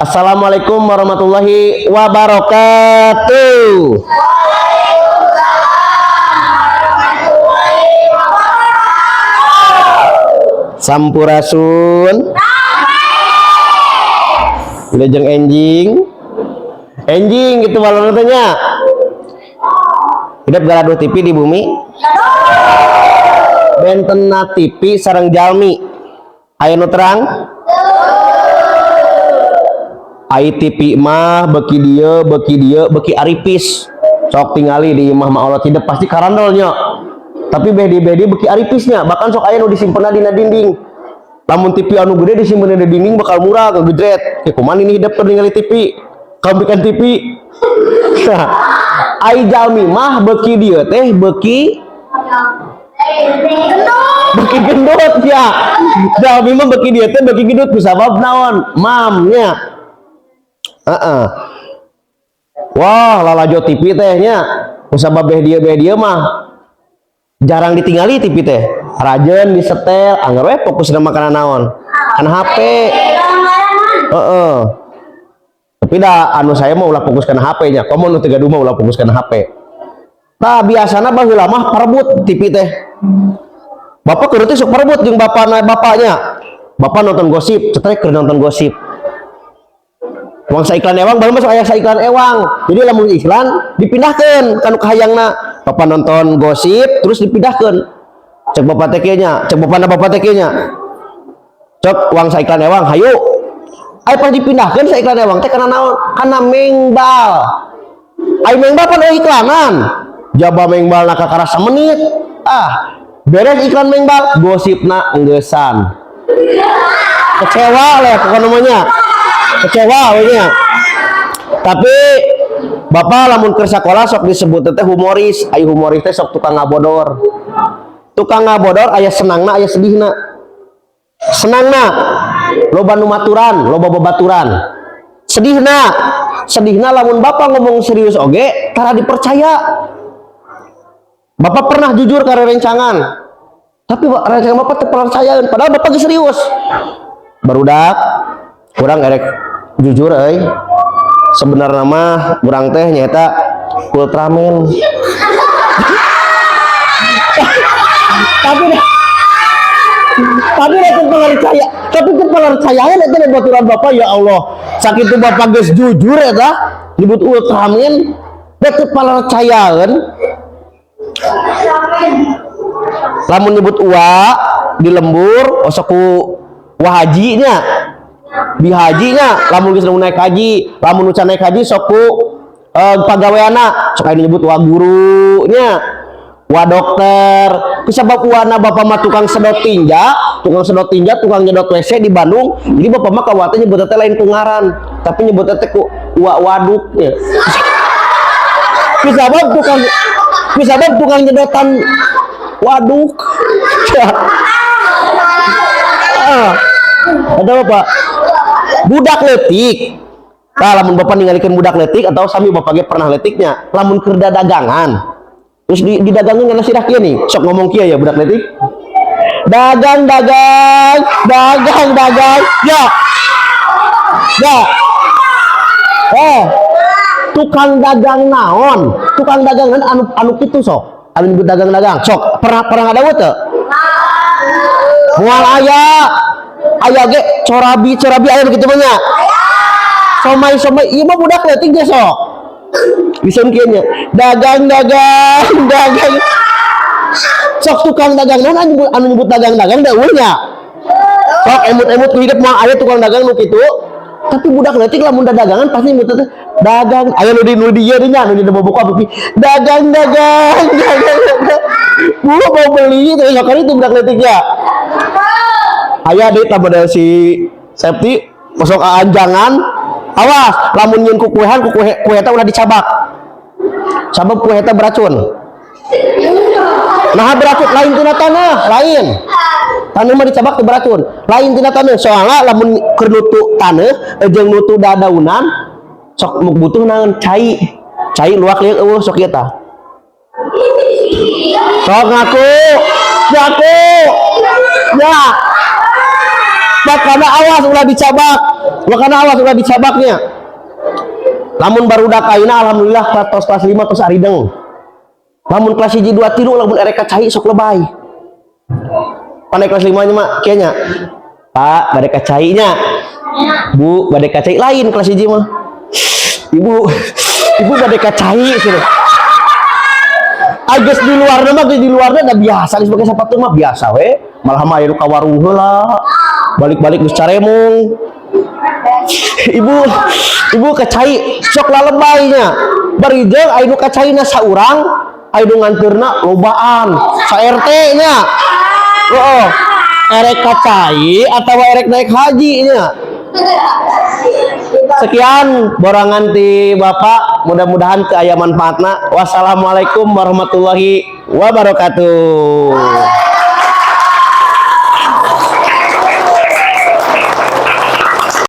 Assalamualaikum warahmatullahi wabarakatuh. Sampurasun. Lejeng enjing gitu malah tanya. Hidup galado TV di bumi. Bentena TV sareng jalmi. Aya nu terang. Ai TV mah beki dia beki aripis. Sok tingali di imah mah Allah tidak pasti karandolnya. Tapi bedi beki aripisnya, bahkan sok aya nu disimpenna dina dinding. Lamun TV anu gede disimpen di dinding bakal murah kegedret. Ya kumaha ini hidup keur ningali TV. Kambikan TV. Ai jalmi mah beki dia teh beki gendut ya. Jalmi mah beki dia teh beki gendut kusabab naon? Mamnya. Wah, lalajo TV teh nya. Kusabab dia mah jarang ditinggali TV teh. Rajen disetel, anggar we fokus na makanan naon? Kan HP. Tapi dah anu saya mau ulah fokus kana HP nya. Komo nu teu gaduh mah ulah fokus kana HP. Tah biasana baheula mah parebut TV teh. Bapak keur teh sok parebut jeung bapaknya. Bapak nonton gosip, cetek keur nonton gosip. Uang saiklan ewang baru masuk ayah saiklan ewang. Jadi lamun iklan dipindahkan kanu kahayangna. Bapak nonton gosip terus dipindahkan. Cek bapak tekenya, cek bapak tekenya. Cek uang saiklan ewang, hayu. Ai pas dipindahkan saiklan ewang teh kana naon? Kana mengbal. Ai mengbal pan iklanan. Jaba mengbal na kakarasa menit. Beres iklan mengbal, gosipna enggesan. Kecewa lah pokoknya namanya. Kecewa wanya. Tapi bapak lamun keur sakola sok disebut teh humoris. Aya humoris teh sok tukang ngabodor. Tukang ngabodor aya senangna aya sedihna. Senangna loba nu maturan, loba babaturan. Sedihna lamun bapak ngomong serius oge tara dipercaya. Bapak pernah jujur ka rencangan. Tapi rencangan bapak teu percayaan padahal bapak geus serius. Barudak urang erek jujur sebenarnya mah urang teh nyaeta Ultraman. tapi itu percaya, tapi kepercayaan itu baturan bapak ya Allah. Sakit itu bapak geus jujur eta nyebut Ultraman, batu percayaan. Lamun nyebut di lembur osoku wahajinya. Bihajinya lamun geus naik haji, lamun ucan naik haji sok ku pagaweana, sok aya nyebut wa gurunya, wa dokter. Kusabab wana bapak mah tukang sedot tinja, tukang nyedot WC di Bandung. Jadi bapak mah kawate nyebut teh lain tungaran, tapi nyebut teh ku wa waduk ya. Kusabab tukang nyedotan waduk. Ada bapak budak letik. Lamun bapak ningalikeun budak letik atau sami bapak ge pernah letiknya. Lamun keur dagangan. Terus di dagangan kana sirah kieu nih. Sok ngomong kieu ya budak letik. Dagang. Ya. Tukang dagang naon? Tukang dagang anu kitu sok. Anu nyebut dagang. Sok pernah ngadawuh teu? Moal aya ge corabi aya begitu banyak. Somai ieu mah budak leutik ge sok. Bisa kieu nya. Dagang. Sok tukang dagang naon anu nyebut dagang dawuh nya. Sok emut-emut ku hidup moal aya tukang dagang nu kitu. Tapi budak leutik lamun dagangan pasti nyebut teh dagang. Aya nu di dieu nya nu di buka pipi. Dagang. Bu mau beli teh sakali itu budak leutik ya. Aya deui tabada si Septi masuk anjangan. Awas lamun nyeun ku kue eta ulah dicabak. Sabab kue eta beracun. Nah beracun lain tina tanah, lain. Tanah mah dicabak teu beracun. Lain tina tanah soalna lamun keur nutu tanah jeung nutu dadaunan sok butuh naon cai. Cai luak lieu eueuh sok ieu tah. Sok ngaku. Ya. Makanya awas ulah dicabak. makanya awas udah dicabaknya. Lamun baru dakaina alhamdulillah kelas 5 terus arideng. Lamun kelas 1 2 3 lamun erek kacai sok lebay. Pandai kelas 5 nya mah kayaknya. Pak, bade kacainya. Bu, bade kacai lain kelas 1 mah. Ibu bade kacai sih. Agus di luarnya mah di luarnya udah biasa sebagai sepatu mah biasa we. Malah mah aya ka warung heula. Balik-balik geus caremong. Ibu kacai sok lalebaynya. Bari jeung aya nu kacaina saurang, aya nu nganteurna lobaan, sa RT nya. Heeh. Erek kacai atau erek naik haji nya. Sekian borangan ti Bapak, mudah-mudahan teu aya manfaatna. Wassalamualaikum warahmatullahi wabarakatuh.